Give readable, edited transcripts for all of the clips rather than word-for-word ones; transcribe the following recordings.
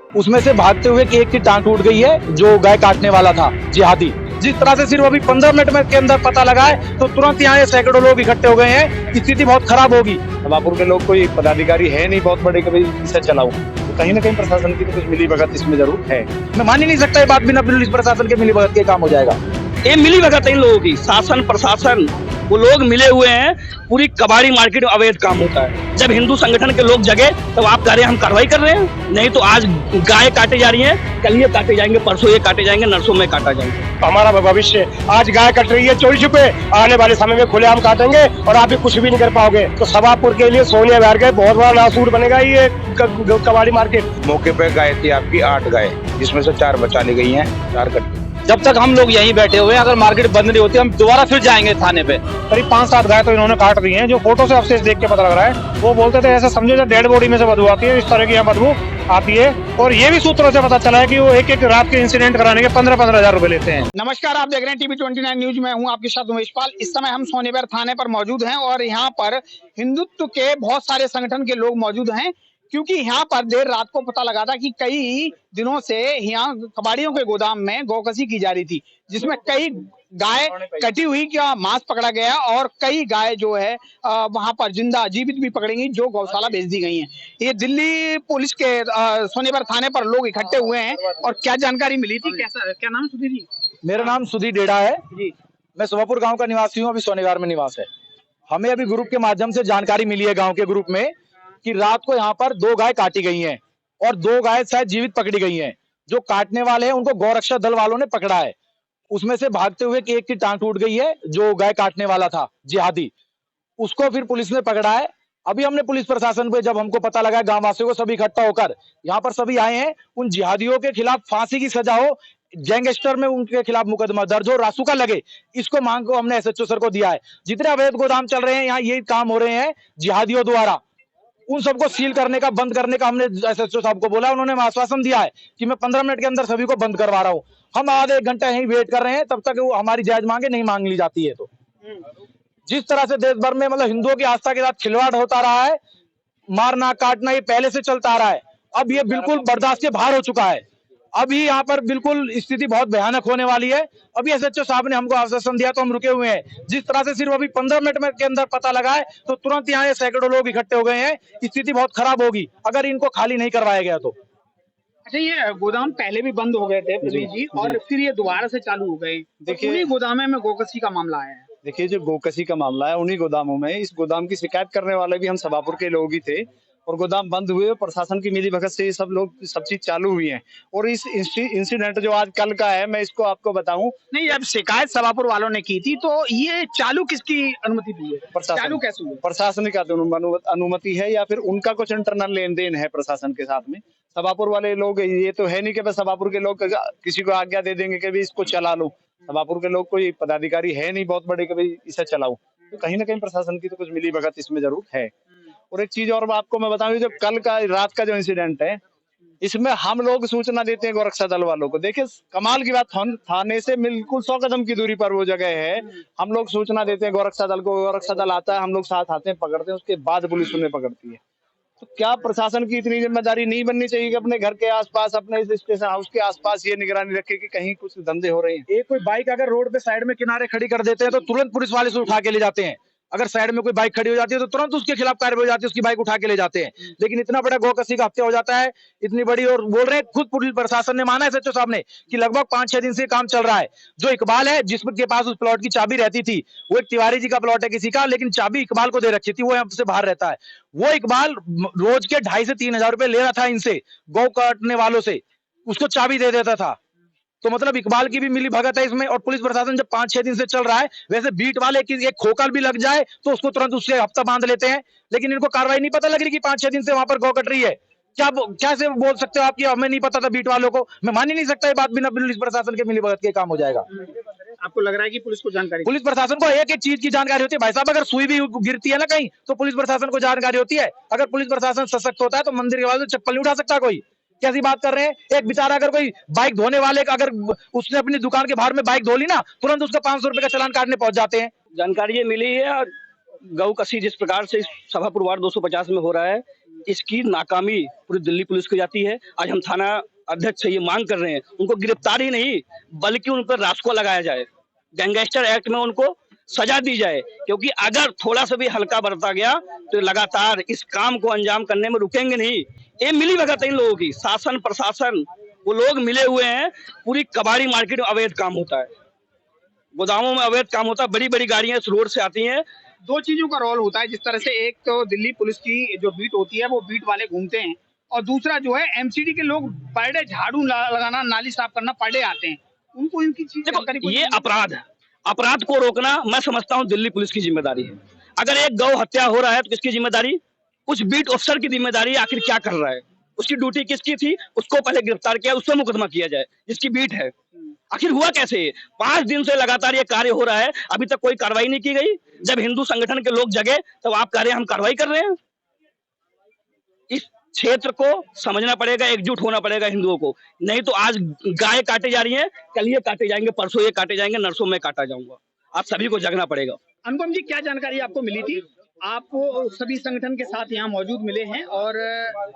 उसमें से भागते हुए एक की टांग टूट गई है, जो गाय काटने वाला था जिहादी। जिस तरह से सिर्फ अभी 15 मिनट में के अंदर पता लगा है, तो तुरंत यहाँ सैकड़ों लोग इकट्ठे हो गए हैं। स्थिति बहुत खराब होगी। सभापुर के लोग कोई पदाधिकारी है नहीं बहुत बड़े कि भाई इसे चलाओ, तो कहीं ना कहीं प्रशासन की तो कुछ मिली भगत इसमें जरूर है। मैं मान ही नहीं सकता ये बात, बिना पुलिस प्रशासन के मिली भगत के काम हो जाएगा। ये मिली भगत है इन लोगों की, शासन प्रशासन वो लोग मिले हुए हैं। पूरी कबाड़ी मार्केट में अवैध काम होता है। जब हिंदू संगठन के लोग जगे तब आप कह रहे हैं हम कार्रवाई कर रहे हैं, नहीं तो आज गाय काटे जा रही हैं, कल ये काटे जाएंगे, परसों ये काटे जाएंगे, नरसों में काटा जाएंगे। तो हमारा भविष्य, आज गाय कट रही है चोरी छुपे, आने वाले समय में खुलेआम काटेंगे और आप भी कुछ भी नहीं कर पाओगे। तो सभापुर के लिए सोनिया विहार का बहुत बड़ा नासूर बनेगा ये कबाड़ी मार्केट। मौके पे गाय थी आपकी 8 गाय, जिसमें से 4 बचा ली गई हैं, 4 कट। जब तक हम लोग यहीं बैठे हुए हैं, अगर मार्केट बंद नहीं होती हम दोबारा फिर जाएंगे थाने पे। करीब 5-7 गाय तो इन्होंने काट दी हैं, जो फोटो से अवशेष देख के पता लग रहा है। वो बोलते थे ऐसा समझो डेड बॉडी में से बदबू आती है, इस तरह की यहाँ बदबू आती है। और ये भी सूत्रों से पता चला है कि वो एक रात के इंसिडेंट कराने के 15-15 हजार रुपए लेते हैं। नमस्कार, आप देख रहे हैं टीवी 29 न्यूज में हूं आपके साथ उमेश पाल। इस समय हम सोनीवर थाने पर मौजूद हैं और यहाँ पर हिंदुत्व के बहुत सारे संगठन के लोग मौजूद हैं, क्योंकि यहाँ पर देर रात को पता लगा था कि कई दिनों से यहाँ कबाड़ियों के गोदाम में गौकसी की जा रही थी, जिसमें कई गाय कटी हुई का मांस पकड़ा गया और कई गाय जो है वहां पर जिंदा जीवित भी पकड़ी गई, जो गौशाला भेज दी गई हैं। ये दिल्ली पुलिस के सोनीवर थाने पर लोग इकट्ठे हुए हैं और क्या जानकारी मिली थी, कैसा, क्या नाम सुधीर जी? मेरा नाम सुधीर डेढ़ा है जी। मैं सुभापुर गांव का निवासी हूं, अभी सोनेवार में निवास है। हमें अभी ग्रुप के माध्यम से जानकारी मिली है गांव के ग्रुप में कि रात को यहाँ पर 2 गाय काटी गई हैं और 2 गाय शायद जीवित पकड़ी गई हैं। जो काटने वाले हैं उनको गौरक्षा दल वालों ने पकड़ा है। उसमें से भागते हुए एक की टांग टूट गई है, जो गाय काटने वाला था जिहादी। उसको फिर पुलिस ने पकड़ा है। अभी हमने पुलिस प्रशासन पे, जब हमको पता लगा, गांव वासियों को सभी इकट्ठा होकर यहाँ पर सभी आए हैं। उन जिहादियों के खिलाफ फांसी की सजा हो, गैंगस्टर में उनके खिलाफ मुकदमा दर्ज हो, रासुका लगे, इसको मांग को हमने एसएचओ सर को दिया है। जितने अवैध गोदाम चल रहे हैं यहाँ, ये काम हो रहे हैं जिहादियों द्वारा, उन सबको सील करने का, बंद करने का हमने एसएचओ साहब को बोला। उन्होंने आश्वासन दिया है कि मैं 15 मिनट के अंदर सभी को बंद करवा रहा हूँ। हम आधे 1 घंटा यहीं वेट कर रहे हैं, तब तक वो हमारी जायज मांगे नहीं मांग ली जाती है। तो जिस तरह से देश भर में मतलब हिंदुओं की आस्था के साथ खिलवाड़ होता रहा है, मारना काटना, ये पहले से चलता आ रहा है। अब ये बिल्कुल बर्दाश्त के बाहर हो चुका है। अभी यहाँ पर बिल्कुल स्थिति बहुत भयानक होने वाली है। अभी एसएचओ साहब ने हमको आश्वासन दिया तो हम रुके हुए हैं। जिस तरह से सिर्फ अभी 15 मिनट में के अंदर पता लगा है, तो तुरंत यहाँ सैकड़ों लोग इकट्ठे हो गए हैं। स्थिति बहुत खराब होगी अगर इनको खाली नहीं करवाया गया तो। अच्छा, ये गोदाम पहले भी बंद हो गए थे प्रवीण जी, और फिर ये दोबारा से चालू हो गए। देखिए, उन्हीं गोदामों में गौकसी का मामला आया है। देखिए, जो गौकसी का मामला है उन्हीं गोदामों में, इस गोदाम की शिकायत करने वाले भी हम सभापुर के लोग ही थे और गोदाम बंद हुए। प्रशासन की मिली भगत से ये सब चीज चालू हुई है। और इस इंसिडेंट जो आज कल का है, मैं इसको आपको बताऊं। नहीं, अब शिकायत सभापुर वालों ने की थी, तो ये चालू किसकी अनुमति दी है? चालू कैसे हुआ? प्रशासनिक अनुमति है या फिर उनका कुछ इंटरनल लेन देन है प्रशासन के साथ में। सभापुर वाले लोग, ये तो है नहीं कि बस सभापुर के लोग किसी को आज्ञा दे देंगे कि भाई इसको चला लो। सभापुर के लोग कोई पदाधिकारी है नहीं बहुत बड़े कि भाई इसे चलाओ, तो कहीं ना कहीं प्रशासन की तो कुछ मिली भगत इसमें जरूर है। और एक चीज और आपको मैं बताऊं, जो कल का रात का जो इंसिडेंट है, इसमें हम लोग सूचना देते हैं गोरक्षा दल वालों को। देखिए, कमाल की बात, थाने से बिल्कुल 100 कदम की दूरी पर वो जगह है। हम लोग सूचना देते हैं गोरक्षा दल को, गोरक्षा दल आता है, हम लोग साथ आते हैं, पकड़ते हैं, उसके बाद पुलिस उन्हें पकड़ती है। तो क्या प्रशासन की इतनी जिम्मेदारी नहीं बननी चाहिए कि अपने घर के आसपास, अपने स्टेशन हाउस के आसपास ये निगरानी रखे कि कहीं कुछ धंधे हो रहे हैं? एक कोई बाइक अगर रोड पे साइड में किनारे खड़ी कर देते हैं तो तुरंत पुलिस वाले से उठा के ले जाते हैं। अगर साइड में कोई बाइक खड़ी हो जाती है तो तुरंत उसके खिलाफ कार्रवाई हो जाती है, उसकी बाइक उठा के ले जाते हैं। लेकिन इतना बड़ा गौकसी का हत्या हो जाता है, इतनी बड़ी, और बोल रहे हैं खुद पुलिस प्रशासन ने माना है, एसएचओ साहब ने, कि लगभग 5-6 दिन से काम चल रहा है। जो इकबाल है, जिसके पास उस प्लॉट की चाबी रहती थी, वो एक तिवारी जी का प्लॉट है किसी का, लेकिन चाबी इकबाल को दे रखी थी, वो हमसे बाहर रहता है। वो इकबाल रोज के 2,500 से 3,000 रुपए ले रहा था इनसे, गौ काटने वालों से, उसको चाबी दे देता था। तो मतलब इकबाल की भी मिली भगत है इसमें। और पुलिस प्रशासन जब 5-6 दिन से चल रहा है, वैसे बीट वाले की एक खोखल भी लग जाए तो उसको तुरंत उससे हफ्ता बांध लेते हैं, लेकिन इनको कार्रवाई नहीं पता लग रही कि 5-6 दिन से वहां पर गौ कट रही है। क्या से बोल सकते हो आप कि हमें नहीं पता था बीट वालों को? मैं मान ही नहीं सकता ये बात, बिना पुलिस प्रशासन के मिली भगत के काम हो जाएगा। आपको लग रहा है कि पुलिस को जानकारी, पुलिस प्रशासन को एक एक चीज की जानकारी होती है भाई साहब। अगर सुई भी गिरती है ना कहीं, तो पुलिस प्रशासन को जानकारी होती है। अगर पुलिस प्रशासन सशक्त होता है तो मंदिर के बाद चप्पल नहीं उठा सकता कोई। कैसी बात कर रहे हैं? एक बेचारा अगर कोई बाइक धोने वाले का, अगर उसने अपनी दुकान के बाहर में बाइक धो ली ना, तुरंत उसका 500 रुपए का चालान काटने पहुंच जाते हैं। जानकारी ये मिली है, और गौ कसी जिस प्रकार से सभापुर वार्ड 250 में हो रहा है, इसकी नाकामी पूरी दिल्ली पुलिस को जाती है। आज हम थाना अध्यक्ष से ये मांग कर रहे हैं, उनको गिरफ्तार ही नहीं बल्कि उन पर रास्को लगाया जाए, गैंगस्टर एक्ट में उनको सजा दी जाए, क्योंकि अगर थोड़ा सा भी हल्का बरता गया तो लगातार इस काम को अंजाम करने में रुकेंगे नहीं। ये मिली भगत है इन लोगों की, शासन प्रशासन वो लोग मिले हुए हैं। पूरी कबाड़ी मार्केट में अवैध काम होता है, गोदामों में अवैध काम होता है, बड़ी बड़ी गाड़ियां इस रोड से आती हैं। दो चीजों का रोल होता है, जिस तरह से एक तो दिल्ली पुलिस की जो बीट होती है वो बीट वाले घूमते हैं, और दूसरा जो है एमसीडी के लोग पर डे झाड़ू लगाना, नाली साफ करना पर डे आते हैं, उनको इनकी चीज देखो ये अपराध है, अपराध को रोकना मैं समझता हूँ दिल्ली पुलिस की जिम्मेदारी है। अगर एक गौ हत्या हो रहा है तो किसकी जिम्मेदारी? उस बीट अफसर की जिम्मेदारी है, आखिर क्या कर रहा है, उसकी ड्यूटी किसकी थी, उसको पहले गिरफ्तार किया, उस पर मुकदमा किया जाए जिसकी बीट है। आखिर हुआ कैसे? 5 दिन से लगातार ये कार्य हो रहा है, अभी तक कोई कार्रवाई नहीं की गई। जब हिंदू संगठन के लोग जगे तब आप कह रहे हैं हम कार्रवाई कर रहे हैं। इस क्षेत्र को समझना पड़ेगा, एकजुट होना पड़ेगा हिंदुओं को, नहीं तो आज गाय काटे जा रही है, कल ये काटे जाएंगे, परसों ये काटे जाएंगे, नरसों में काटा जाऊंगा। आप सभी को जगना पड़ेगा। अनुपम जी, क्या जानकारी आपको मिली थी? आपको सभी संगठन के साथ यहाँ मौजूद मिले हैं और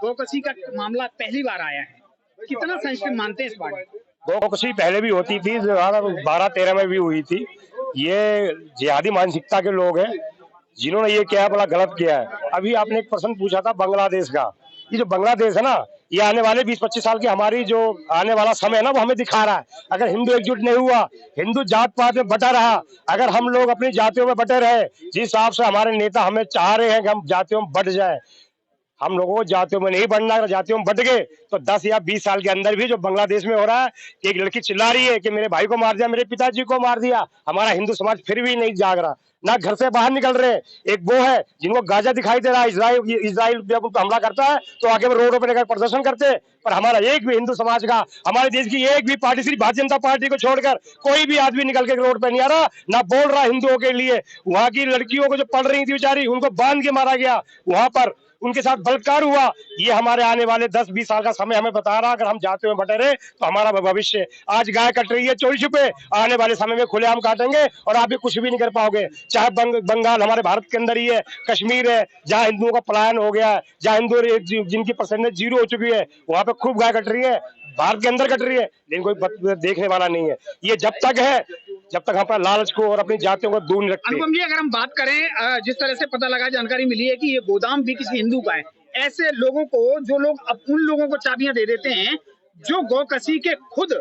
गौकसी का मामला पहली बार आया है, कितना सेंसिटिव मानते हैं इस बात? गौकसी पहले भी होती थी, 12-13 में भी हुई थी। ये जिहादी मानसिकता के लोग हैं जिन्होंने ये किया, बड़ा गलत किया है। अभी आपने एक प्रश्न पूछा था बांग्लादेश का, ये जो बांग्लादेश है ना, ये आने वाले 20-25 साल की हमारी जो आने वाला समय है ना, वो हमें दिखा रहा है। अगर हिंदू एकजुट नहीं हुआ, हिंदू जात पात में बटा रहा, अगर हम लोग अपनी जातियों में बटे रहे, जिस हिसाब से हमारे नेता हमें चाह रहे हैं कि हम जातियों में बट जाए, हम लोगों को जातियों में नहीं बढ़ना। अगर जातियों में बट गए तो 10 या 20 साल के अंदर भी जो बांग्लादेश में हो रहा है कि एक लड़की चिल्ला रही है कि मेरे भाई को मार दिया, मेरे पिताजी को मार दिया, हमारा हिंदू समाज फिर भी नहीं जाग रहा, ना घर से बाहर निकल रहे। एक वो है जिनको गाजा दिखाई दे रहा है, इजराइल जब हमला करता है तो आगे वो रोडों पर लेकर प्रदर्शन करते हैं, पर हमारा एक भी हिंदू समाज का, हमारे देश की एक भी पार्टी, सिर्फ भारतीय जनता पार्टी को छोड़कर कोई भी आदमी निकल के रोड पर नहीं आ रहा, ना बोल रहा हिंदुओं के लिए। वहां की लड़कियों को जो पढ़ रही थी बेचारी, उनको बांध के मारा गया, वहां पर उनके साथ बलात्कार हुआ। ये हमारे आने वाले 10-20 साल का समय हमें बता रहा, अगर हम जाते हुए बटे रहे तो हमारा भविष्य। आज गाय कट रही है चोरी छुपे, आने वाले समय में खुलेआम काटेंगे और आप भी कुछ भी नहीं कर पाओगे। चाहे बंगाल हमारे भारत के अंदर ही है, कश्मीर है, जहाँ हिंदुओं का पलायन हो गया है, जहाँ हिंदू जिनकी परसेंटेज 0 हो चुकी है, वहां पे खूब गाय कट रही है, भारत के अंदर कट रही है, लेकिन कोई देखने वाला नहीं है। ये जब तक है, जब तक हम अपना लालच को और अपनी जातियों को दूर रखते हैं। अनुपम जी, अगर हम बात करें, जिस तरह से पता लगा, जानकारी मिली है कि ये गोदाम भी किसी हिंदू का है, ऐसे लोगों को, जो लोग उन लोगों को चाबियां दे देते हैं जो गौकसी के खुद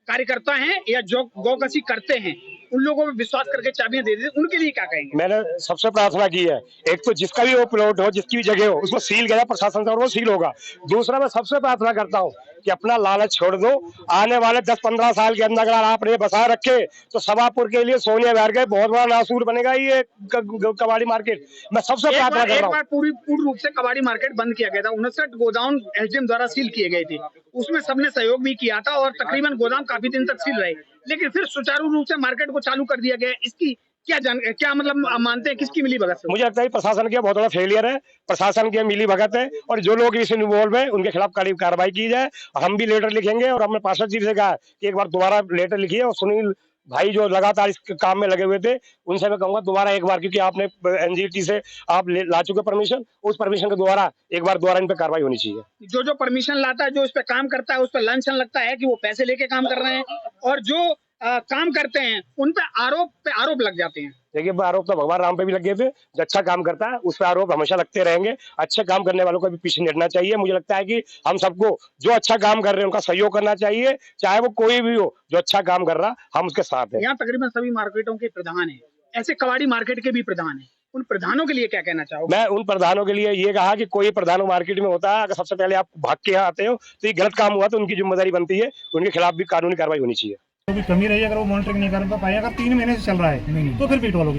कार्यकर्ता हैं या जो गौकसी करते हैं, उन लोगों पर विश्वास करके चाबियां दे देते हैं, उनके लिए क्या कहेंगे? मैंने सबसे प्रार्थना की है, एक तो जिसका भी वो प्लॉट हो, जिसकी भी जगह हो, उसको सील गया प्रशासन से और वो सील होगा। दूसरा, मैं सबसे प्रार्थना करता हूँ कि अपना लालच छोड़ दो। आने वाले 10-15 साल के अंदर अगर आपने बसा रखे तो सभापुर के लिए सोनिया विहार का बहुत बड़ा नासूर बनेगा ये कबाड़ी मार्केट। मैं सबसे प्रार्थना कर रहा हूँ। एक बार पूर्ण रूप से कबाड़ी मार्केट बंद किया गया था, 59 गोदाम एसडीएम द्वारा सील किए गए थे, उसमें सबने सहयोग भी किया था और तकरीबन गोदाम काफी दिन तक सील रहे, लेकिन फिर सुचारू रूप से मार्केट को चालू कर दिया गया। इसकी क्या मतलब मानते हैं, किसकी मिली भगत से? मुझे लगता है प्रशासन की बहुत बड़ा फेलियर है, प्रशासन की मिली भगत है, और जो लोग इसमें इन्वॉल्व है उनके खिलाफ कड़ी कार्रवाई की जाए। हम भी लेटर लिखेंगे और हमने पार्षद जी से कहा कि एक बार दोबारा लेटर लिखिए, और सुनील भाई जो लगातार इस काम में लगे हुए थे उनसे मैं कहूंगा दोबारा एक बार, क्योंकि आपने एनजीटी से आप ला चुके परमिशन, उस परमिशन के द्वारा एक बार दोबारा इन पे कार्रवाई होनी चाहिए। जो परमिशन लाता है, जो इस पे काम करता है, उस पर लांछन लगता है कि वो पैसे लेके काम कर रहे हैं, और जो काम करते हैं उन पे आरोप लग जाते हैं। देखिए, आरोप तो भगवान राम पे भी लग गए थे, जो अच्छा काम करता है उस पर आरोप हमेशा लगते रहेंगे। अच्छे काम करने वालों को भी पीछे नहीं हटना चाहिए। मुझे लगता है कि हम सबको जो अच्छा काम कर रहे हैं उनका सहयोग करना चाहिए, चाहे वो कोई भी हो, जो अच्छा काम कर रहा हम उसके साथ हैं। यहाँ तकरीबन सभी मार्केटों के प्रधान हैं, ऐसे कबाड़ी मार्केट के भी प्रधान हैं, उन प्रधानों के लिए क्या कहना चाहोगे? मैं उन प्रधानों के लिए ये कहा कि कोई प्रधान मार्केट में होता है, अगर सबसे पहले आप भाग के यहाँ आते हो तो ये गलत काम हुआ तो उनकी जिम्मेदारी बनती है, उनके खिलाफ भी कानूनी कार्रवाई होनी चाहिए। तो भी कमी रही, अगर वो मॉनिटरिंग नहीं कर पाए, अगर 3 महीने से चल रहा है नहीं, तो फिर बीट वालों की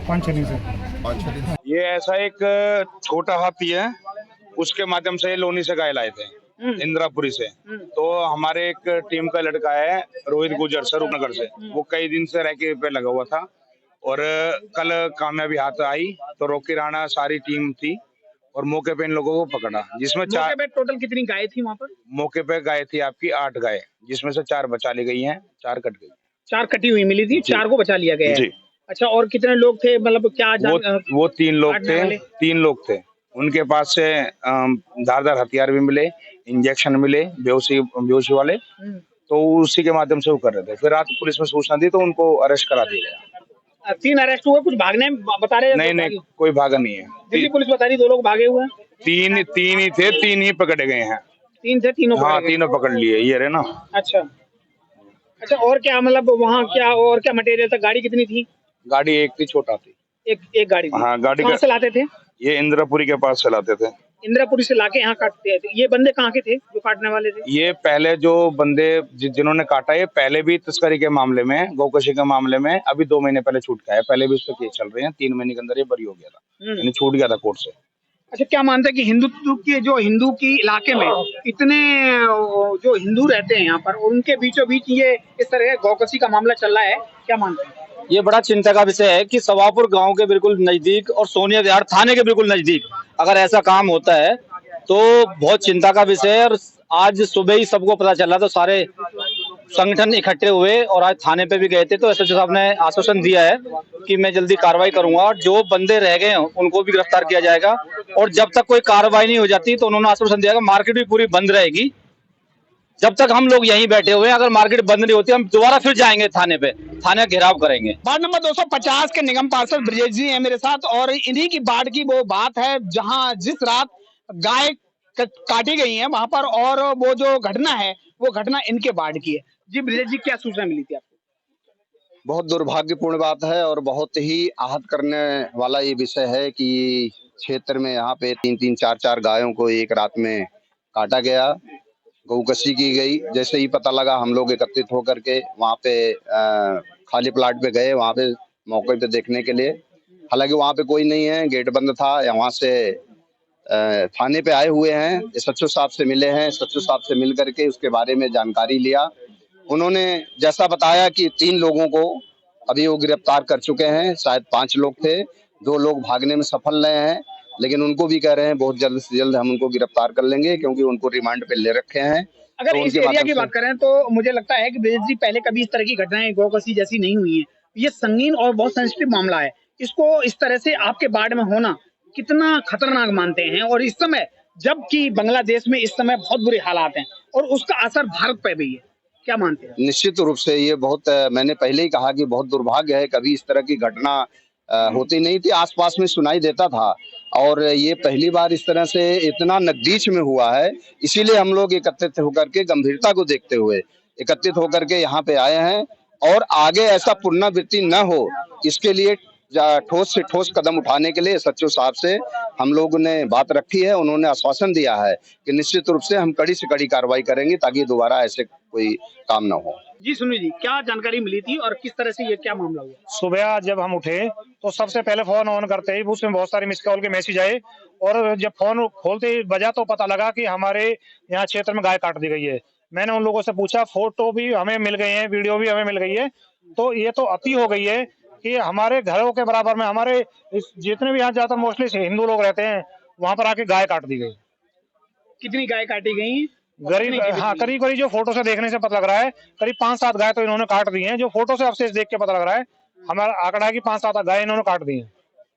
5-6 दिन से। ये ऐसा एक छोटा हाथी है, उसके माध्यम से लोनी से गाय लाए थे इंदिरापुरी से। तो हमारे एक टीम का लड़का है रोहित गुजर स्वरूपनगर से, वो कई दिन से रैके पे लगा हुआ था, और कल कामयाबी हाथ आई तो रोकी राणा सारी टीम थी और मौके पे इन लोगों को पकड़ा, जिसमें टोटल कितनी गाय थी वहाँ पर? मौके पे गाय थी आपकी 8 गाय, जिसमें से 4 बचा ली गई हैं, 4 कट गई। 4 कटी हुई मिली थी, 4 को बचा लिया गया है। जी। अच्छा, और कितने लोग थे, मतलब क्या वो 3 लोग थे, 3 लोग थे, उनके पास से धारदार हथियार भी मिले, इंजेक्शन मिले, बेहोशी वाले, तो उसी के माध्यम से वो कर रहे थे। फिर रात पुलिस में सूचना दी तो उनको अरेस्ट करा दिया गया। 3 अरेस्ट हुए, कुछ भागने बता रहे हैं? नहीं, कोई भागा नहीं है। दिल्ली पुलिस बता रही 2 लोग भागे हुए हैं। तीन ही थे, 3 ही पकड़े गए हैं। 3 थे, तीनों हाँ, पकड़े गए। तीनों पकड़ लिए, ये रहे ना। अच्छा, और क्या मतलब वहाँ क्या और क्या मटेरियल था? गाड़ी कितनी थी? गाड़ी एक थी, छोटा थी। एक गाड़ी थी। हाँ, गाड़ी कहाँ से लाते थे? ये इंद्रपुरी के पास से लाते थे। इंद्रापुरी से लाके यहाँ काटते थे। ये बंदे कहाँ के थे जो काटने वाले थे? ये पहले जो बंदे जिन्होंने काटा, ये पहले भी तस्करी के मामले में, गौकशी के मामले में अभी 2 महीने पहले छूट गया है। पहले भी उस पर केस चल रहे हैं। 3 महीने के अंदर ये बरी हो गया था, यानी छूट गया था कोर्ट से। अच्छा, क्या मानते हैं कि हिंदुत्व के जो हिंदू की इलाके में इतने जो हिंदू रहते हैं यहाँ पर, उनके बीचों बीच ये इस तरह गौकशी का मामला चल रहा है, क्या मानते हैं? ये बड़ा चिंता का विषय है कि सवापुर गांव के बिल्कुल नजदीक और सोनिया विहार थाने के बिल्कुल नजदीक अगर ऐसा काम होता है तो बहुत चिंता का विषय है। और आज सुबह ही सबको पता चला तो सारे संगठन इकट्ठे हुए और आज थाने पे भी गए थे। तो एसएचओ साहब ने आश्वासन दिया है कि मैं जल्दी कार्रवाई करूंगा और जो बंदे रह गए हैं उनको भी गिरफ्तार किया जाएगा। और जब तक कोई कार्रवाई नहीं हो जाती तो उन्होंने आश्वासन दिया कि मार्केट भी पूरी बंद रहेगी जब तक हम लोग यहीं बैठे हुए हैं। अगर मार्केट बंद नहीं होती हम दोबारा फिर जाएंगे थाने पे, थाने का घेराव करेंगे। वार्ड नंबर 250 के निगम पार्षद ब्रजेश जी हैं मेरे साथ, और इन्हीं की वार्ड की वो बात है जहां जिस रात गाय काटी गई है वहां पर, और वो जो घटना है वो घटना इनके वार्ड की है। जी ब्रजेश जी, क्या सूचना मिली थी आपको? बहुत दुर्भाग्यपूर्ण बात है और बहुत ही आहत करने वाला ये विषय है कि क्षेत्र में यहाँ पे 3-3, 4-4 गायों को एक रात में काटा गया, गौकशी की गई। जैसे ही पता लगा हम लोग एकत्रित होकर के वहाँ पे खाली प्लाट पे गए, वहाँ पे मौके पे देखने के लिए। हालांकि वहाँ पे कोई नहीं है, गेट बंद था। वहाँ से थाने पे आए हुए हैं, एसएचओ साहब से मिले हैं, एसएचओ साहब से मिल करके उसके बारे में जानकारी लिया। उन्होंने जैसा बताया कि 3 लोगों को अभी वो गिरफ्तार कर चुके हैं, शायद 5 लोग थे, 2 लोग भागने में सफल रहे हैं, लेकिन उनको भी कह रहे हैं बहुत जल्द से जल्द हम उनको गिरफ्तार कर लेंगे क्योंकि उनको रिमांड पे ले रखे हैं। अगर तो इस एरिया की बात करें तो मुझे लगता है कि ब्रजेश जी पहले कभी इस तरह की घटनाएं गौकशी जैसी नहीं हुई है। ये संगीन और बहुत सेंसिटिव मामला है। इसको इस तरह से आपके वार्ड में होना कितना खतरनाक मानते हैं? और इस समय जबकि बांग्लादेश में इस समय बहुत बुरे हालात हैं और उसका असर भारत पे भी है, क्या मानते हैं? निश्चित रूप से ये बहुत, मैंने पहले ही कहा कि बहुत दुर्भाग्य है, कभी इस तरह की घटना होती नहीं थी, आसपास में सुनाई देता था और ये पहली बार इस तरह से इतना नजदीक में हुआ है। इसीलिए हम लोग एकत्रित होकर के गंभीरता को देखते हुए एकत्रित होकर के यहाँ पे आए हैं और आगे ऐसा पुनरावृत्ति न हो इसके लिए ठोस से ठोस कदम उठाने के लिए एसएचओ साहब से हम लोगों ने बात रखी है। उन्होंने आश्वासन दिया है कि निश्चित रूप से हम कड़ी से कड़ी कार्रवाई करेंगे ताकि दोबारा ऐसे कोई काम न हो। जी सुनील जी, क्या जानकारी मिली थी और किस तरह से ये क्या मामला हुआ? सुबह जब हम उठे तो सबसे पहले फोन ऑन करते ही उसमें बहुत सारे मिस कॉल के मैसेज आए और जब फोन खोलते ही बजा तो पता लगा कि हमारे यहाँ क्षेत्र में गाय काट दी गई है। मैंने उन लोगों से पूछा, फोटो भी हमें मिल गए हैं, वीडियो भी हमें मिल गई है। तो ये तो अति हो गई है कि हमारे घरों के बराबर में हमारे जितने भी यहाँ ज्यादा मोस्टली हिंदू लोग रहते हैं वहां पर आके गाय काट दी गई। कितनी गाय काटी गई? करीब करीब जो फोटो से देखने से पता लग रहा है करीब 5-7 गाय तो इन्होंने काट दी हैं। जो फोटो से अवशेष देख के पता लग रहा है हमारा आंकड़ा है कि 5-7 गाय इन्होंने काट दी हैं।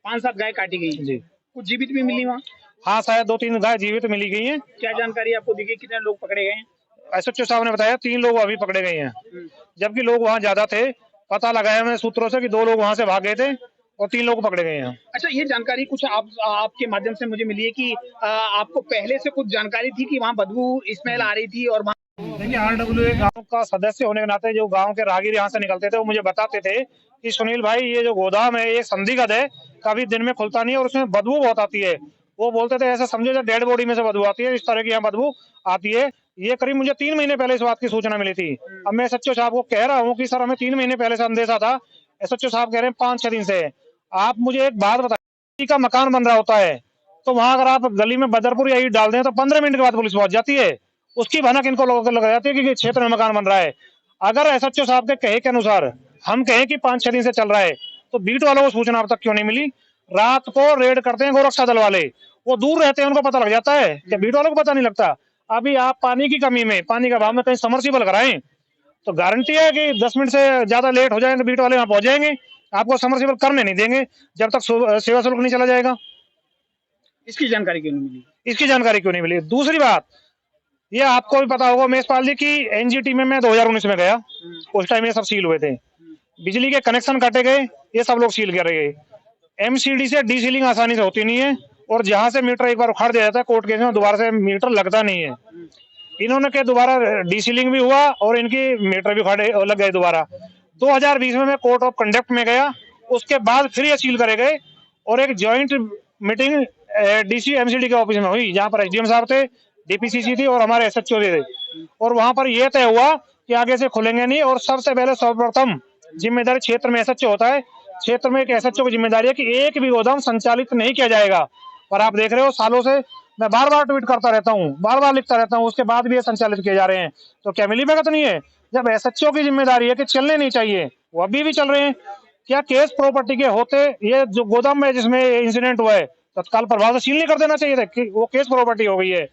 5-7 गाय काटी गई जी। कुछ जीवित भी मिली वहाँ? हाँ, शायद 2-3 गाय जीवित मिली गई हैं। क्या जानकारी आपको दी गई? कितने लोग पकड़े गए? एसएचओ साहब ने बताया 3 लोग अभी पकड़े गए हैं, जबकि लोग वहाँ ज्यादा थे। पता लगाया मैंने सूत्रों से कि 2 लोग वहाँ से भाग गए थे और 3 लोग पकड़े गए हैं। अच्छा, ये जानकारी कुछ आपके माध्यम से मुझे मिली है कि आपको पहले से कुछ जानकारी थी कि वहाँ बदबू स्मेल आ रही थी? और देखिए, RWA गांव का सदस्य होने के नाते जो गांव के राहगीर यहाँ से निकलते थे वो मुझे बताते थे कि सुनील भाई ये जो गोदाम है ये संदिग्ध है, कभी दिन में खुलता नहीं है और उसमें बदबू बहुत आती है। वो बोलते थे ऐसा समझो जब डेड बॉडी में से बदबू आती है, इस तरह की यहाँ बदबू आती है। ये करीब मुझे 3 महीने पहले इस बात की सूचना मिली थी। अब मैं एसएचओ साहब को कह रहा हूँ कि सर हमें 3 महीने पहले से अंदेशा था। एसएचओ साहब कह रहे हैं 5-6 दिन से। आप मुझे एक बात बताइए, का मकान बन रहा होता है तो वहां अगर आप गली में बदरपुर या ईंट डाल दें तो 15 मिनट के बाद पुलिस पहुंच जाती है। उसकी भनक इनको लोगों को लग जाती है कि क्षेत्र में मकान बन रहा है। अगर एसएचओ साहब के कहे के अनुसार हम कहें कि 5-6 दिन से चल रहा है तो बीट वालों को सूचना अब तक क्यों नहीं मिली? रात को रेड करते हैं गोरक्षा दल वाले, वो दूर रहते हैं, उनको पता लग जाता है कि बीट वालों को पता नहीं लगता। अभी आप पानी की कमी में, पानी का अभाव में कहीं समर्सिबल कराएं तो गारंटी है कि 10 मिनट से ज्यादा लेट हो जाएंगे बीट वाले वहां पहुंच जाएंगे, आपको समर्सिबल करने नहीं देंगे जब तक सेवा शुल्क नहीं चला जाएगा। इसकी जानकारी क्यों नहीं मिली? इसकी जानकारी क्यों नहीं मिली? दूसरी बात, ये आपको भी पता होगा मेषपाल जी की एनजीटी में मैं 2019 में गया, उस टाइम ये सब सील हुए थे, बिजली के कनेक्शन काटे गए, ये सब लोग सील कर गए। एमसीडी से डी सीलिंग आसानी से होती नहीं है, और जहां से मीटर एक बार उखाड़ दिया जाता है कोर्ट केस में, दोबारा से मीटर लगता नहीं है। इन्होंने के दोबारा डी सीलिंग भी हुआ और इनकी मीटर भी उखाड़े लग गए दोबारा। 2020 में मैं कोर्ट ऑफ कंडक्ट में गया, उसके बाद फिर ये सील करे गए, और एक ज्वाइंट मीटिंग डीसी एमसीडी के ऑफिस में हुई, जहां पर एसडीएम साहब थे, डीपीसीसी थी और हमारे एसएचओ थे, और वहां पर यह तय हुआ कि आगे से खुलेंगे नहीं। और सबसे पहले सर्वप्रथम जिम्मेदारी क्षेत्र में एसएचओ होता है, क्षेत्र में एक एसएचओ की जिम्मेदारी है कि एक भी गोदाम संचालित नहीं किया जाएगा। पर आप देख रहे हो सालों से मैं बार बार ट्वीट करता रहता हूँ, बार बार लिखता रहता हूँ, उसके बाद भी ये संचालित किए जा रहे हैं। तो क्या मिली भगत नहीं है? जब एसएचओ की जिम्मेदारी है कि चलने नहीं चाहिए, वो अभी भी चल रहे हैं। क्या केस प्रॉपर्टी के होते ये जो गोदाम में जिसमें इंसिडेंट हुआ है तत्काल प्रभाव से सील नहीं कर देना चाहिए था कि वो केस प्रॉपर्टी हो गई है?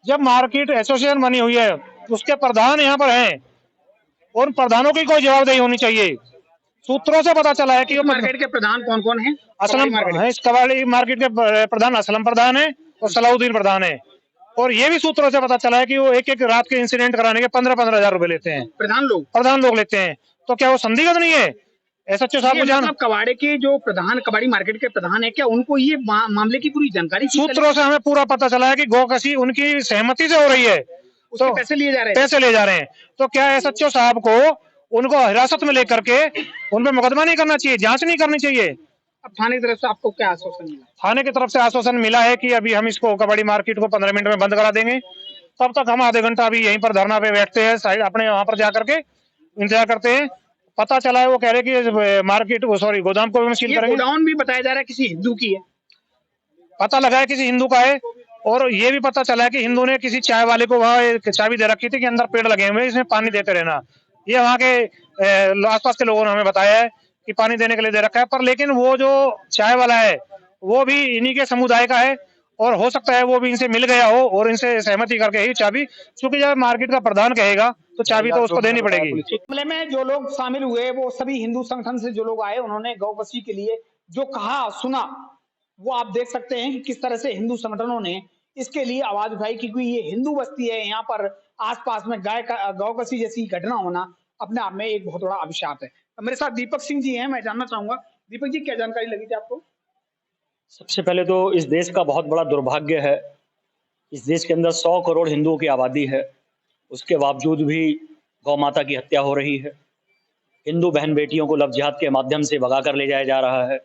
जब मार्केट एसोसिएशन बनी हुई है, उसके प्रधान यहाँ पर हैं, और प्रधानों की कोई जवाबदेही होनी चाहिए। सूत्रों से पता चला है कि मार्केट के प्रधान कौन कौन है? असलम है, इस कबाड़ी मार्केट के प्रधान असलम प्रधान है और सलाउद्दीन प्रधान है। और ये भी सूत्रों से पता चला है कि वो एक एक रात के इंसिडेंट कराने के 15-15 हजार रुपए लेते हैं, प्रधान लोग लेते हैं। तो क्या वो संदिग्ध नहीं है? एसएचओ साहब को जान, कबाड़े के जो प्रधान, कबाड़ी मार्केट के प्रधान है, क्या उनको ये मामले की पूरी जानकारी? सूत्रों से हमें पूरा पता चला है कि गौकसी उनकी सहमति से हो रही है, तो पैसे ले जा रहे हैं। तो क्या एसएचओ साहब को उनको हिरासत में लेकर के उन पर मुकदमा नहीं करना चाहिए, जांच नहीं करनी चाहिए? अब थाने की तरफ से आपको क्या आश्वासन मिला? थाने की तरफ से आश्वासन मिला है कि अभी हम इसको कबाड़ी मार्केट को 15 मिनट में बंद करा देंगे। तब तक हम आधे घंटा अभी यहीं पर धरना पे बैठते हैं, साइड अपने वहां पर जाकर के इंतजार करते हैं। पता चला है वो कह रहे कि मार्केट गोदाम को भी सील करेंगे। गोडाउन भी बताया जा रहा है किसी हिंदू की है, पता लगा है किसी हिंदू का है। और ये भी पता चला है कि हिंदू ने किसी चाय वाले को वहाँ चाबी दे रखी थी कि अंदर पेड़ लगे हुए, इसमें पानी देते रहना। ये वहाँ के आसपास के लोगों ने हमें बताया है कि पानी देने के लिए दे रखा है। पर लेकिन वो जो चाय वाला है वो भी इन्हीं के समुदाय का है, और हो सकता है वो भी इनसे मिल गया हो और इनसे सहमति करके ही चाबी, क्योंकि जब मार्केट का प्रधान कहेगा तो चाबी तो उसको देनी पड़ेगी। मामले में जो लोग शामिल हुए वो सभी हिंदू संगठन से जो लोग आए, उन्होंने गौकसी के लिए जो कहा सुना वो आप देख सकते हैं कि किस तरह से हिंदू संगठनों ने इसके लिए आवाज उठाई, क्योंकि ये हिंदू बस्ती है, यहाँ पर आसपास में गौकसी जैसी घटना होना अपने आप में एक बहुत बड़ा अभिशाप है। मेरे साथ दीपक सिंह जी हैं, मैं जानना चाहूंगा दीपक जी क्या जानकारी लगी थी आपको? सबसे पहले तो इस देश का बहुत बड़ा दुर्भाग्य है, इस देश के अंदर 100 करोड़ हिंदुओं की आबादी है, उसके बावजूद भी गौ माता की हत्या हो रही है। हिंदू बहन बेटियों को लव जिहाद के माध्यम से भगा कर ले जाया जा रहा है,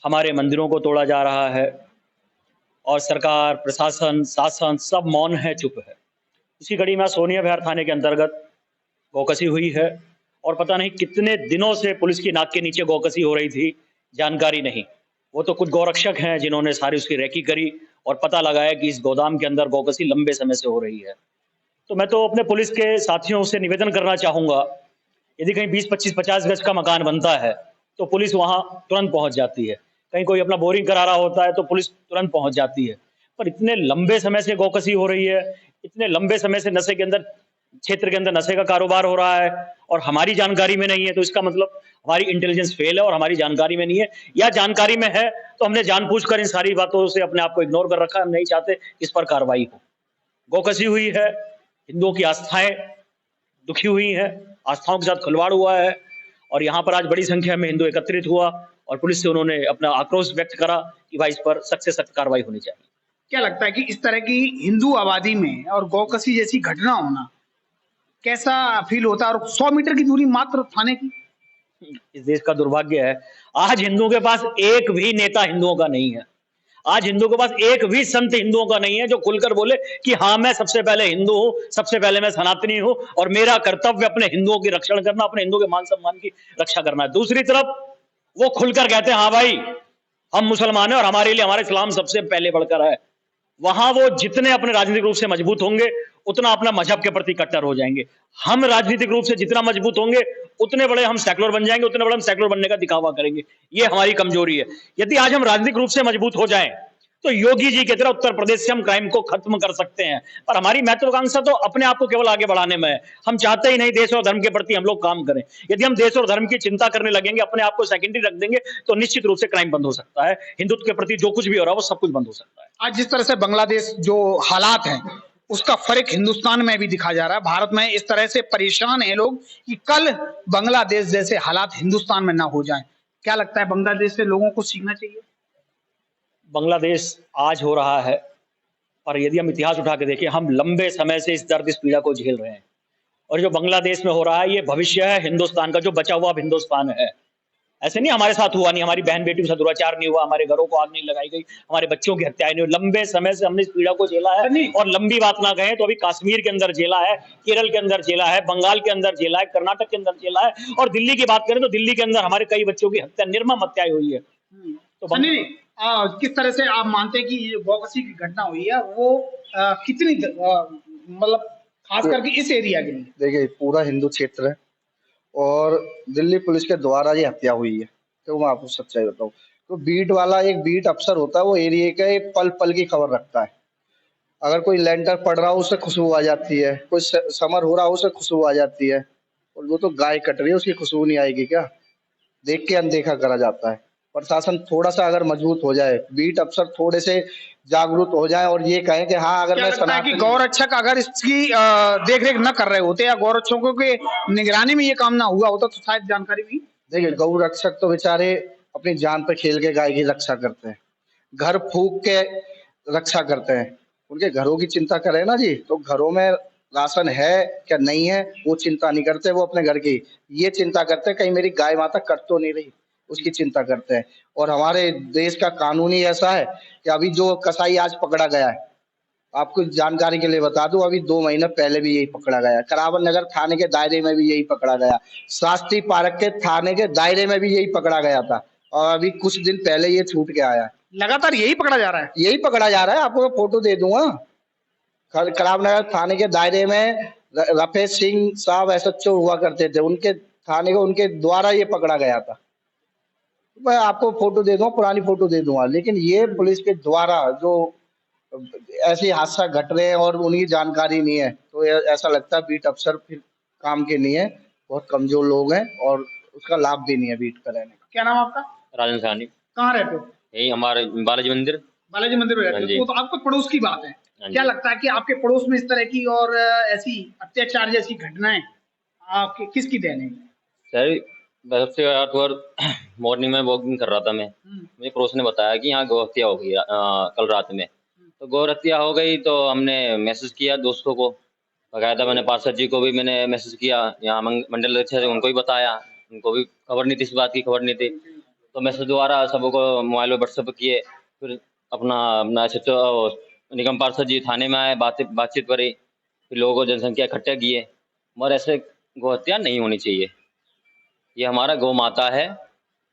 हमारे मंदिरों को तोड़ा जा रहा है, और सरकार, प्रशासन, शासन सब मौन है, चुप है। इसी कड़ी में सोनिया विहार थाने के अंतर्गत गौकसी हुई है, और पता नहीं कितने दिनों से पुलिस की नाक के नीचे गौकसी हो रही थी, जानकारी नहीं। वो तो कुछ गौरक्षक हैं जिन्होंने सारी उसकी रेकी करी और पता लगाया कि इस गोदाम के अंदर गौकसी लंबे समय से हो रही है। तो मैं तो अपने पुलिस के साथियों से निवेदन करना चाहूँगा, यदि कहीं 20, 25, 50 गज का मकान बनता है तो पुलिस वहाँ तुरंत पहुँच जाती है। कहीं कोई अपना बोरिंग करा रहा होता है तो पुलिस तुरंत पहुँच जाती है। पर इतने लंबे समय से गौकसी हो रही है, इतने लंबे समय से नशे के अंदर, क्षेत्र के अंदर नशे का कारोबार हो रहा है और हमारी जानकारी में नहीं है, तो इसका मतलब हमारी इंटेलिजेंस फेल है और हमारी जानकारी में नहीं है, या जानकारी में है तो हमने जानबूझकर इन सारी बातों से अपने आप को इग्नोर कर रखा है। हम नहीं चाहते इस पर कार्रवाई हो। गौकसी हुई है, हिंदुओं की आस्थाएं दुखी हुई हैं, आस्थाओं के साथ खिलवाड़ हुआ है, और यहाँ पर आज बड़ी संख्या में हिंदू एकत्रित हुआ और पुलिस से उन्होंने अपना आक्रोश व्यक्त करा कि भाई इस पर सख्त से सख्त कार्रवाई होनी चाहिए। क्या लगता है कि इस तरह की हिंदू आबादी में और गौकसी जैसी घटना होना कैसा फील होता है? और 100 मीटर की दूरी मात्र थाने की। इस देश का दुर्भाग्य है, आज हिंदुओं के पास एक भी नेता हिंदुओं का नहीं है। आज हिंदुओं के पास एक भी संत हिंदुओं का नहीं है जो खुलकर बोले कि हाँ मैं सबसे पहले हिंदू हूँ, सबसे पहले मैं सनातनी हूँ और मेरा कर्तव्य अपने हिंदुओं की रक्षण करना, अपने हिंदुओं के मान सम्मान की रक्षा करना है। दूसरी तरफ वो खुलकर कहते हैं हाँ भाई हम मुसलमान हैं और हमारे लिए हमारा इस्लाम सबसे पहले बढ़कर है। वहां वो जितने अपने राजनीतिक रूप से मजबूत होंगे उतना अपना मजहब के प्रति कट्टर हो जाएंगे। हम राजनीतिक रूप से जितना मजबूत होंगे उतने बड़े हम सेकुलर बन जाएंगे, उतने बड़े हम सेकुलर बनने का दिखावा करेंगे। ये हमारी कमजोरी है। यदि आज हम राजनीतिक रूप से मजबूत हो जाएं तो योगी जी की तरह उत्तर प्रदेश से हम क्राइम को खत्म कर सकते हैं। पर हमारी महत्वाकांक्षा तो अपने आप को केवल आगे बढ़ाने में है। हम चाहते ही नहीं देश और धर्म के प्रति हम लोग काम करें। यदि हम देश और धर्म की चिंता करने लगेंगे, अपने आप को सेकेंडरी रख देंगे, तो निश्चित रूप से क्राइम बंद हो सकता है। हिंदुत्व के प्रति जो कुछ भी हो रहा है वो सब कुछ बंद हो सकता है। आज जिस तरह से बांग्लादेश जो हालात हैं उसका फर्क हिंदुस्तान में भी दिखा जा रहा है। भारत में इस तरह से परेशान है लोग कि कल बांग्लादेश जैसे हालात हिंदुस्तान में ना हो जाएं। क्या लगता है बांग्लादेश से लोगों को सीखना चाहिए? बांग्लादेश आज हो रहा है, पर यदि हम इतिहास उठा के देखें, हम लंबे समय से इस दर्द, इस पीड़ा को झेल रहे हैं। और जो बांग्लादेश में हो रहा है ये भविष्य है हिंदुस्तान का, जो बचा हुआ अब हिंदुस्तान है। ऐसे नहीं हमारे साथ हुआ नहीं, हमारी बहन बेटियों के साथ दुराचार नहीं हुआ, हमारे घरों को आग नहीं लगाई गई, हमारे बच्चों की हत्याएं नहीं हुई। लंबे समय से हमने इस पीड़ा को झेला है। और लंबी बात ना कहें तो अभी कश्मीर के अंदर झेला है, केरल के अंदर झेला है, बंगाल के अंदर झेला है, कर्नाटक के अंदर झेला है, और दिल्ली की बात करें तो दिल्ली के अंदर हमारे कई बच्चों की हत्या, निर्मम हत्याएं हुई है। तो सनी जी, किस तरह से आप मानते हैं कि ये गौकसी की घटना हुई है वो कितनी मतलब खास करके इस एरिया के लिए? देखिए, पूरा हिंदू क्षेत्र है और दिल्ली पुलिस के द्वारा ये हत्या हुई है। तो मैं आपको सच्चाई बताऊं तो बीट वाला, एक बीट अफसर होता है, वो एरिया का एक पल पल की खबर रखता है। अगर कोई लेंटर पड़ रहा हो उससे खुशबू आ जाती है, कोई समर हो रहा हो उससे खुशबू आ जाती है। और वो तो गाय कट रही है, उसकी खुशबू नहीं आएगी क्या? देख के अनदेखा करा जाता है। प्रशासन थोड़ा सा अगर मजबूत हो जाए, बीट अफसर थोड़े से जागरूक हो जाए और ये कहें कि हाँ, अगर मैं लगता है कि गौरक्षक अगर इसकी देख रेख न कर रहे होते या गौरक्षकों के निगरानी में ये काम ना हुआ होता तो शायद जानकारी भी। देखिए, गौ रक्षक तो बेचारे अपनी जान पे खेल के गाय की रक्षा करते हैं, घर फूक के रक्षा करते हैं। उनके घरों की चिंता करें ना जी, तो घरों में राशन है क्या नहीं है वो चिंता नहीं करते। वो अपने घर की ये चिंता करते हैं कहीं मेरी गाय माता कट तो नहीं रही, उसकी चिंता करते हैं। और हमारे देश का कानून ही ऐसा है कि अभी जो कसाई आज पकड़ा गया है, आपको जानकारी के लिए बता दूं, अभी 2 महीने पहले भी यही पकड़ा गया। करावन नगर थाने के दायरे में भी यही पकड़ा गया, शास्त्री पार्क के थाने के दायरे में भी यही पकड़ा गया था, और अभी कुछ दिन पहले ये छूट के आया। लगातार यही पकड़ा जा रहा है, यही पकड़ा जा रहा है। आपको फोटो दे दूंगा। करावन नगर थाने के दायरे में रफेज सिंह साहब SHO हुआ करते थे, उनके थाने को उनके द्वारा ये पकड़ा गया था। मैं आपको फोटो दे दूंगा, पुरानी फोटो दे दूंगा। लेकिन ये पुलिस के द्वारा जो ऐसे हादसा घट रहे हैं और उनकी जानकारी नहीं है, तो ऐसा लगता है बीट अफसर फिर काम के नहीं है, बहुत कमजोर लोग हैं और उसका लाभ भी नहीं है बीट का रहने का। क्या नाम आपका? राजन साहनी। कहाँ रहते हो? यही हमारे बालाजी मंदिर में रहते हो, तो आपको पड़ोस की बात है। क्या लगता है कि आपके पड़ोस में इस तरह की और ऐसी अत्याचार जैसी घटनाएं आपके किसकी देन है? सर, सबसे मॉर्निंग में वॉकिंग कर रहा था मैं, मुझे पड़ोस ने बताया कि यहाँ गौ हत्या हो गई कल रात में। तो गौ हत्या हो गई तो हमने मैसेज किया दोस्तों को, बकायदा मैंने पार्षद जी को भी मैंने मैसेज किया, यहाँ मंडल अध्यक्ष है उनको भी बताया, उनको भी खबर नहीं थी, इस बात की खबर नहीं थी। तो मैसेज द्वारा सबको मोबाइल पर व्हाट्सएप किए, फिर अपना SHO निगम पार्षद जी थाने में आए, बातचीत करी, फिर लोगों को जनसंख्या इकट्ठा किए। मगर ऐसे गौ हत्या नहीं होनी चाहिए। ये हमारा गौ माता है,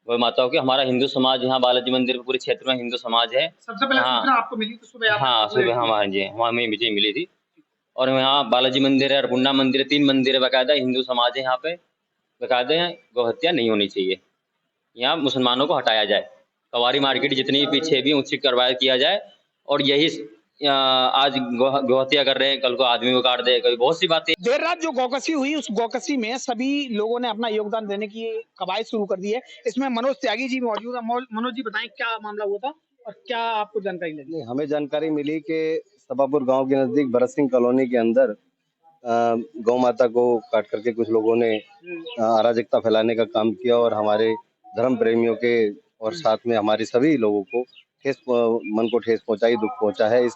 गौ माताओं की हमारा हिंदू समाज यहाँ बालाजी मंदिर पूरे क्षेत्र में हिंदू समाज है। सबसे पहले सूचना आपको मिली तो सुबह? हाँ, सुबह हमें मुझे मिली थी। और यहाँ बालाजी मंदिर है, अर्पुंडा मंदिर है, 3 मंदिर है, बाकायदा हिंदू समाज है यहाँ पे। बाकायदा गौ हत्या नहीं होनी चाहिए, यहाँ मुसलमानों को हटाया जाए, कवारी मार्केट जितनी पीछे भी उचित कार्रवाई किया जाए। और यही आज गौ हत्या कर रहे हैं, कल को आदमी को काट दे, कभी बहुत सी बातें। देर रात जो गौकसी हुई, उस गौकसी में सभी लोगों ने अपना योगदान देने की कवायद शुरू कर दी है। इसमें मनोज त्यागी जी मौजूद है। मनोज जी, बताएं क्या मामला हुआ था और क्या आपको जानकारी लगी? हमें जानकारी मिली कि सभापुर गांव के नजदीक भरत सिंह कॉलोनी के अंदर गौ माता को काट करके कुछ लोगों ने अराजकता फैलाने का काम किया और हमारे धर्म प्रेमियों के और साथ में हमारे सभी लोगों को मन को ठेस पहुंचाई, दुख पहुंचा है इस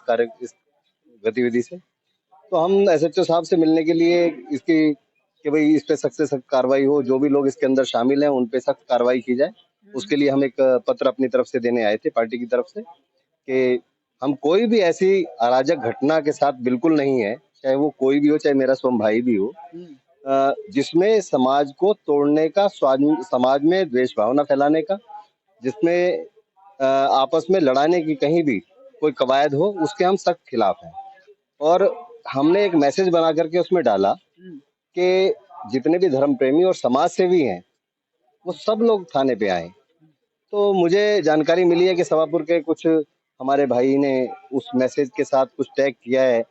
गतिविधि से। तो हम SHO साहब से मिलने के लिए इसकी कि भाई इस पे सख्त से सख्त कार्रवाई हो, जो भी लोग इसके अंदर शामिल हैं उन पे सख्त कार्रवाई की जाए, उसके लिए हम एक पत्र अपनी तरफ से देने आए थे पार्टी की तरफ से कि हम कोई भी ऐसी अराजक घटना के साथ बिल्कुल नहीं है, चाहे वो कोई भी हो, चाहे मेरा स्वयं भाई भी हो, जिसमें समाज को तोड़ने का, समाज में द्वेष भावना फैलाने का, जिसमें आपस में लड़ाने की कहीं भी कोई कवायद हो, उसके हम सख्त खिलाफ हैं। और हमने एक मैसेज बना करके उसमें डाला कि जितने भी धर्म प्रेमी और समाज सेवी हैं वो सब लोग थाने पे आए। तो मुझे जानकारी मिली है कि सभापुर के कुछ हमारे भाई ने उस मैसेज के साथ कुछ टैग किया है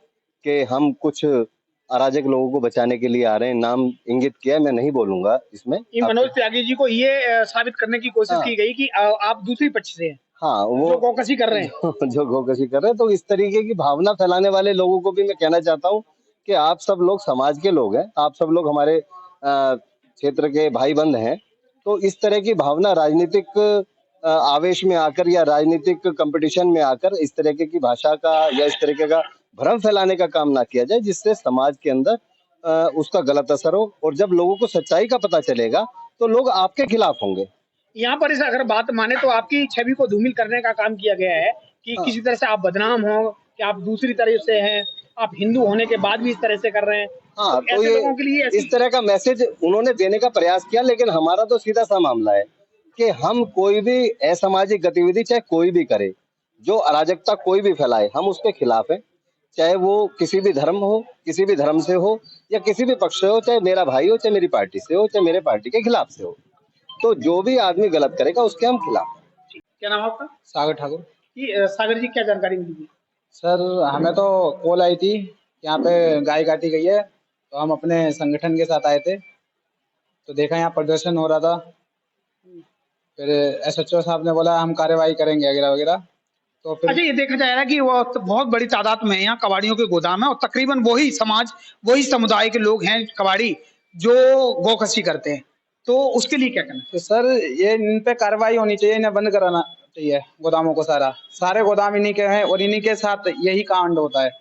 कि हम कुछ अराजक लोगों को बचाने के लिए आ रहे हैं, नाम इंगित किया है, मैं नहीं बोलूंगा इसमें। ये मनोज त्यागी जी को ये साबित करने की कोशिश हाँ। की गई कि आप दूसरी पक्ष से हैं, हाँ, वो जो गोकशी कर रहे हैं। जो गोकशी कर रहे हैं, तो इस तरीके की भावना फैलाने वाले लोगों को भी मैं कहना चाहता हूँ कि आप सब लोग समाज के लोग हैं, आप सब लोग हमारे क्षेत्र के भाई बंद हैं, तो इस तरह की भावना राजनीतिक आवेश में आकर या राजनीतिक कंपटीशन में आकर इस तरीके की भाषा का या इस तरीके का भ्रम फैलाने का काम ना किया जाए, जिससे समाज के अंदर उसका गलत असर हो। और जब लोगों को सच्चाई का पता चलेगा तो लोग आपके खिलाफ होंगे। यहाँ पर इस अगर बात माने तो आपकी छवि को धूमिल करने का काम किया गया है कि हाँ। किसी तरह से आप बदनाम हो, कि आप दूसरी तरह से हैं, आप हिंदू होने के बाद भी इस तरह से कर रहे हैं। हाँ, तो ऐसे लोगों के लिए ये इस तरह का मैसेज उन्होंने देने का प्रयास किया, लेकिन हमारा तो सीधा सा मामला है कि हम कोई भी असामाजिक गतिविधि चाहे कोई भी करे, जो अराजकता कोई भी फैलाए, हम उसके खिलाफ हैं। चाहे वो किसी भी धर्म हो, किसी भी धर्म से हो या किसी भी पक्ष से हो, चाहे मेरा भाई हो, चाहे मेरी पार्टी से हो, चाहे मेरे पार्टी के खिलाफ से हो, तो जो भी आदमी गलत करेगा उसके हम खिलाफ हैं। क्या नाम है आपका? सागर ठाकुर। सागर जी, क्या जानकारी मिली थी? सर, हमें तो कॉल आई थी, यहाँ पे गाय काटी गई है, तो हम अपने संगठन के साथ आए थे, तो देखा यहाँ प्रदर्शन हो रहा था। फिर एसएचओ साहब ने बोला हम कार्रवाई करेंगे वगैरह वगैरह। तो फिर अच्छा, ये देखा जा रहा है कि वो बहुत बड़ी तादाद में यहाँ कबाड़ियों के गोदाम है और तकरीबन वही समाज, वही समुदाय के लोग हैं कबाड़ी जो गोकशी करते हैं, तो उसके लिए क्या करना? तो सर, ये इन पे कार्रवाई होनी चाहिए, इन्हें बंद कराना चाहिए गोदामों को। सारे गोदाम इन्हीं के हैं और इन्हीं के साथ यही कांड होता है,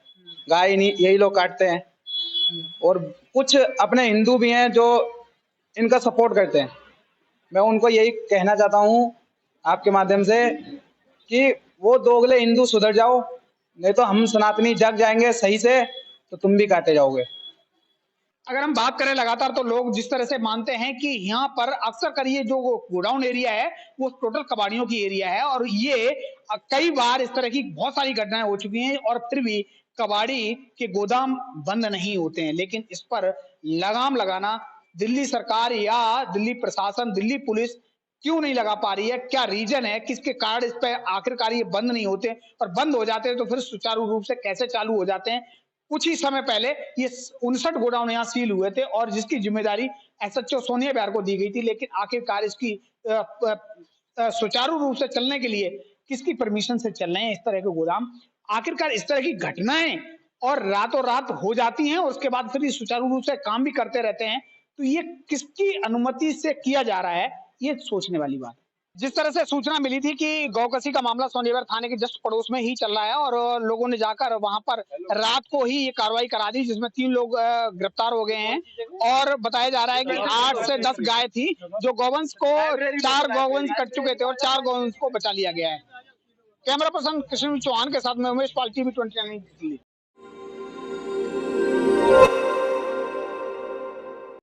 गाय यही लोग काटते हैं। और कुछ अपने हिंदू भी हैं जो इनका सपोर्ट करते हैं। मैं उनको यही कहना चाहता हूँ आपके माध्यम से कि वो दोगले हिंदू सुधर जाओ, नहीं तो हम सनातनी जग जाएंगे सही से, तो तुम भी काटे जाओगे। अगर हम बात करें लगातार, तो लोग जिस तरह से मानते हैं कि यहाँ पर अक्सर कर ये जो गोडाउन एरिया है वो टोटल कबाड़ियों की एरिया है और ये कई बार इस तरह की बहुत सारी घटनाएं हो चुकी हैं और फिर भी कबाड़ी के गोदाम बंद नहीं होते हैं। लेकिन इस पर लगाम लगाना दिल्ली सरकार या दिल्ली प्रशासन, दिल्ली पुलिस क्यों नहीं लगा पा रही है? क्या रीजन है, किसके कारण इस पे आखिरकार ये बंद नहीं होते और बंद हो जाते हैं तो फिर सुचारू रूप से कैसे चालू हो जाते हैं? कुछ ही समय पहले ये 59 गोडाउन यहाँ सील हुए थे और जिसकी जिम्मेदारी एसएचओ सोनिया बिहार को दी गई थी, लेकिन आखिरकार इसकी सुचारू रूप से चलने के लिए किसकी परमिशन से चल रहे हैं इस तरह के गोदाम? आखिरकार इस तरह की घटनाएं और रातों रात हो जाती हैं और उसके बाद फिर सुचारू रूप से काम भी करते रहते हैं, तो ये किसकी अनुमति से किया जा रहा है, ये सोचने वाली बात। जिस तरह से सूचना मिली थी कि गौकशी का मामला सोनीपत थाने के जस्ट पड़ोस में ही चल रहा है और लोगों ने जाकर वहां पर रात को ही ये कार्रवाई करा दी, जिसमें 3 लोग गिरफ्तार हो गए हैं और बताया जा रहा है कि 8 से 10 गाय थी जो गौवंश को 4 गौवंश कट चुके थे और 4 गौवंश को बचा लिया गया है। कैमरा पर्सन कृष्ण चौहान के साथ में उमेश पाल, TV 29 दिल्ली।